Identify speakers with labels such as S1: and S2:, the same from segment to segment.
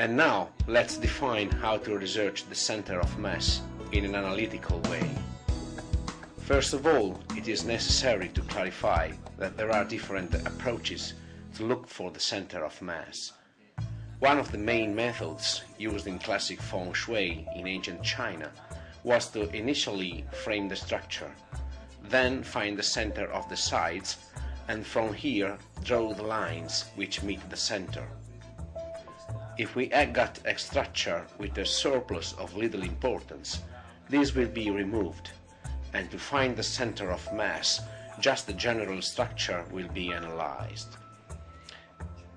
S1: And now let's define how to research the center of mass in an analytical way. First of all, it is necessary to clarify that there are different approaches to look for the center of mass. One of the main methods used in classic Feng Shui in ancient China was to initially frame the structure, then find the center of the sides, and from here draw the lines which meet the center. If we got a structure with a surplus of little importance, this will be removed, and to find the center of mass, just the general structure will be analyzed.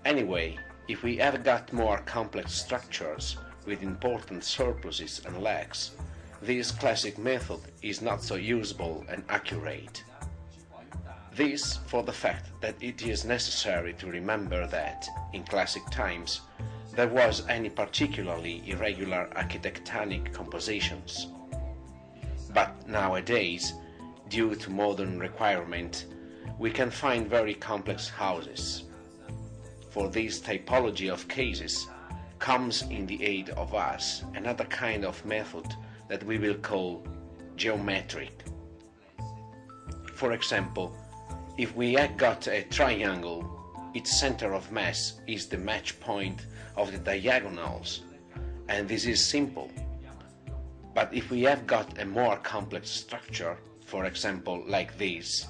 S1: Anyway, if we have got more complex structures with important surpluses and lacks, this classic method is not so usable and accurate. This for the fact that it is necessary to remember that, in classic times, there was any particularly irregular architectonic compositions. But nowadays, due to modern requirement, we can find very complex houses. For this typology of cases comes in the aid of us another kind of method that we will call geometric. For example, if we have got a triangle, its center of mass is the match point of the diagonals, and this is simple. But if we have got a more complex structure, for example like this,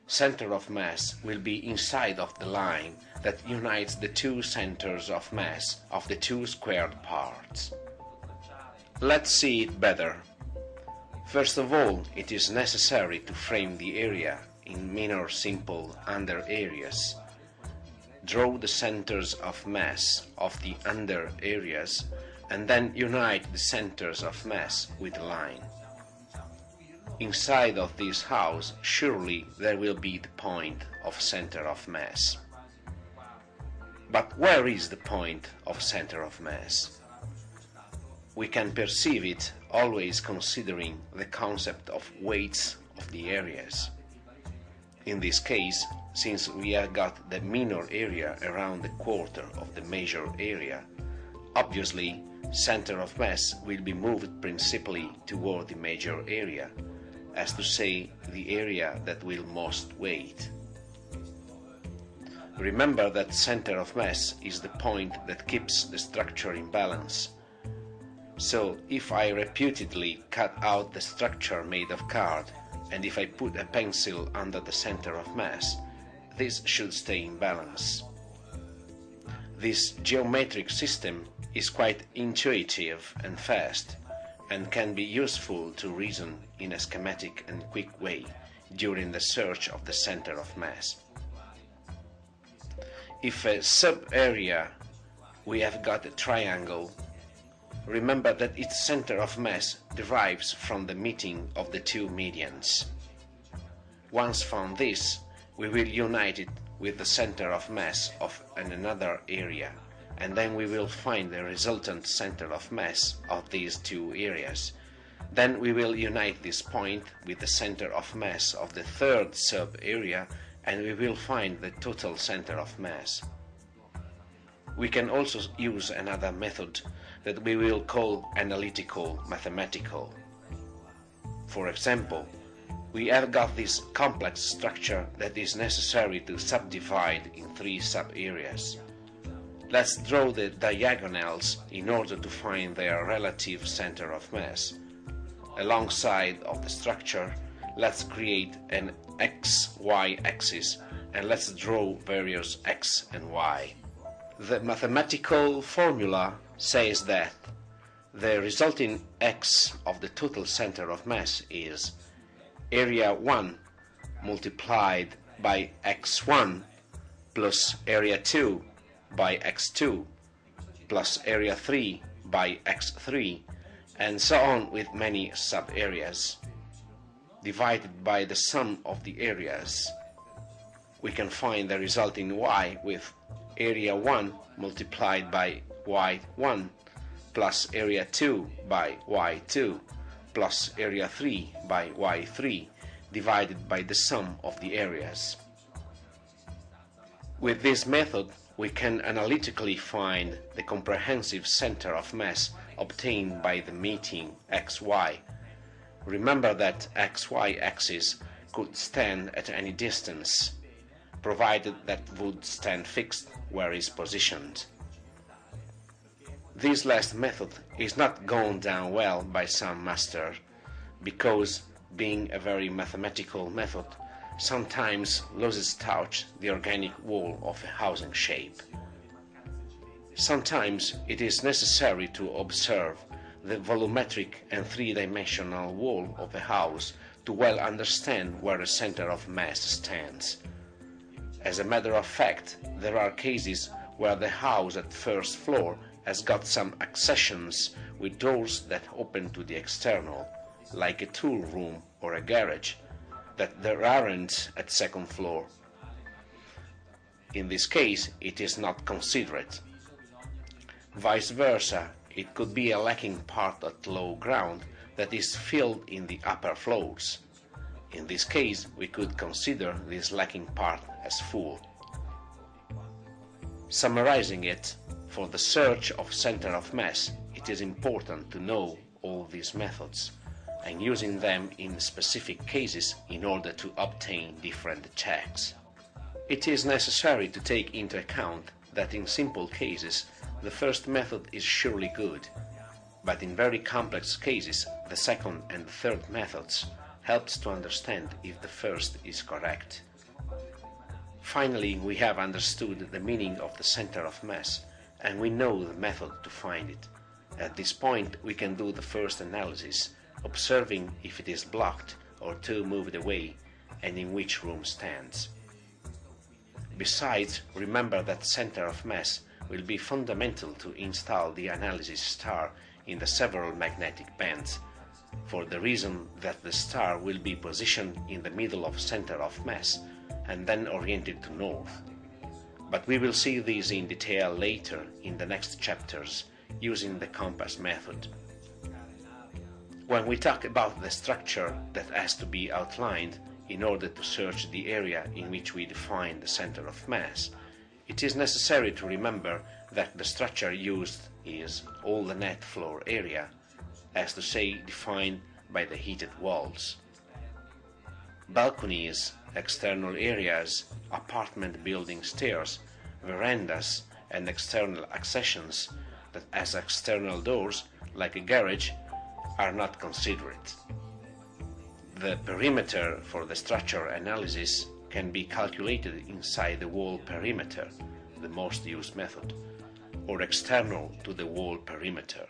S1: center of mass will be inside of the line that unites the two centers of mass of the two squared parts. Let's see it better. First of all, it is necessary to frame the area in minor simple under areas. Draw the centers of mass of the under areas and then unite the centers of mass with a line. Inside of this house, surely there will be the point of center of mass. But where is the point of center of mass? We can perceive it always considering the concept of weights of the areas. In this case, since we have got the minor area around the quarter of the major area, obviously center of mass will be moved principally toward the major area, as to say the area that will most weight. Remember that center of mass is the point that keeps the structure in balance. So if I repeatedly cut out the structure made of card, and if I put a pencil under the center of mass, this should stay in balance. This geometric system is quite intuitive and fast, and can be useful to reason in a schematic and quick way during the search of the center of mass. If a sub-area we have got a triangle, remember that its center of mass derives from the meeting of the two medians. Once found this, we will unite it with the center of mass of another area, and then we will find the resultant center of mass of these two areas. Then we will unite this point with the center of mass of the third sub-area, and we will find the total center of mass. We can also use another method that we will call analytical mathematical. For example, we have got this complex structure that is necessary to subdivide in three sub-areas. Let's draw the diagonals in order to find their relative center of mass. Alongside of the structure, let's create an XY axis and let's draw various X and Y. The mathematical formula says that the resulting X of the total center of mass is area 1 multiplied by x1 plus area 2 by x2 plus area 3 by x3, and so on with many sub-areas, divided by the sum of the areas. We can find the resulting y with area 1 multiplied by y1 plus area 2 by y2 plus area 3 by y3 divided by the sum of the areas. With this method, we can analytically find the comprehensive center of mass obtained by the meeting xy. Remember that xy axis could stand at any distance, provided that would stand fixed where is positioned. This last method is not gone down well by some master, because, being a very mathematical method, sometimes loses touch the organic wall of a housing shape. Sometimes it is necessary to observe the volumetric and three-dimensional wall of a house to well understand where the center of mass stands. As a matter of fact, there are cases where the house at first floor has got some accessions with doors that open to the external, like a tool room or a garage, that there aren't at second floor. In this case, it is not considered. Vice versa, it could be a lacking part at low ground that is filled in the upper floors. In this case, we could consider this lacking part as full. Summarizing it, for the search of center of mass, it is important to know all these methods, and using them in specific cases in order to obtain different checks. It is necessary to take into account that in simple cases the first method is surely good, but in very complex cases the second and third methods helps to understand if the first is correct. Finally, we have understood the meaning of the center of mass, and we know the method to find it. At this point we can do the first analysis, observing if it is blocked or too moved away, and in which room stands. Besides, remember that center of mass will be fundamental to install the analysis star in the several magnetic bands, for the reason that the star will be positioned in the middle of center of mass and then oriented to north. But we will see these in detail later in the next chapters using the compass method. When we talk about the structure that has to be outlined in order to search the area in which we define the center of mass, it is necessary to remember that the structure used is all the net floor area, as to say defined by the heated walls. Balconies, external areas, apartment building stairs, verandas, and external accessions that as external doors, like a garage, are not considered. The perimeter for the structure analysis can be calculated inside the wall perimeter, the most used method, or external to the wall perimeter.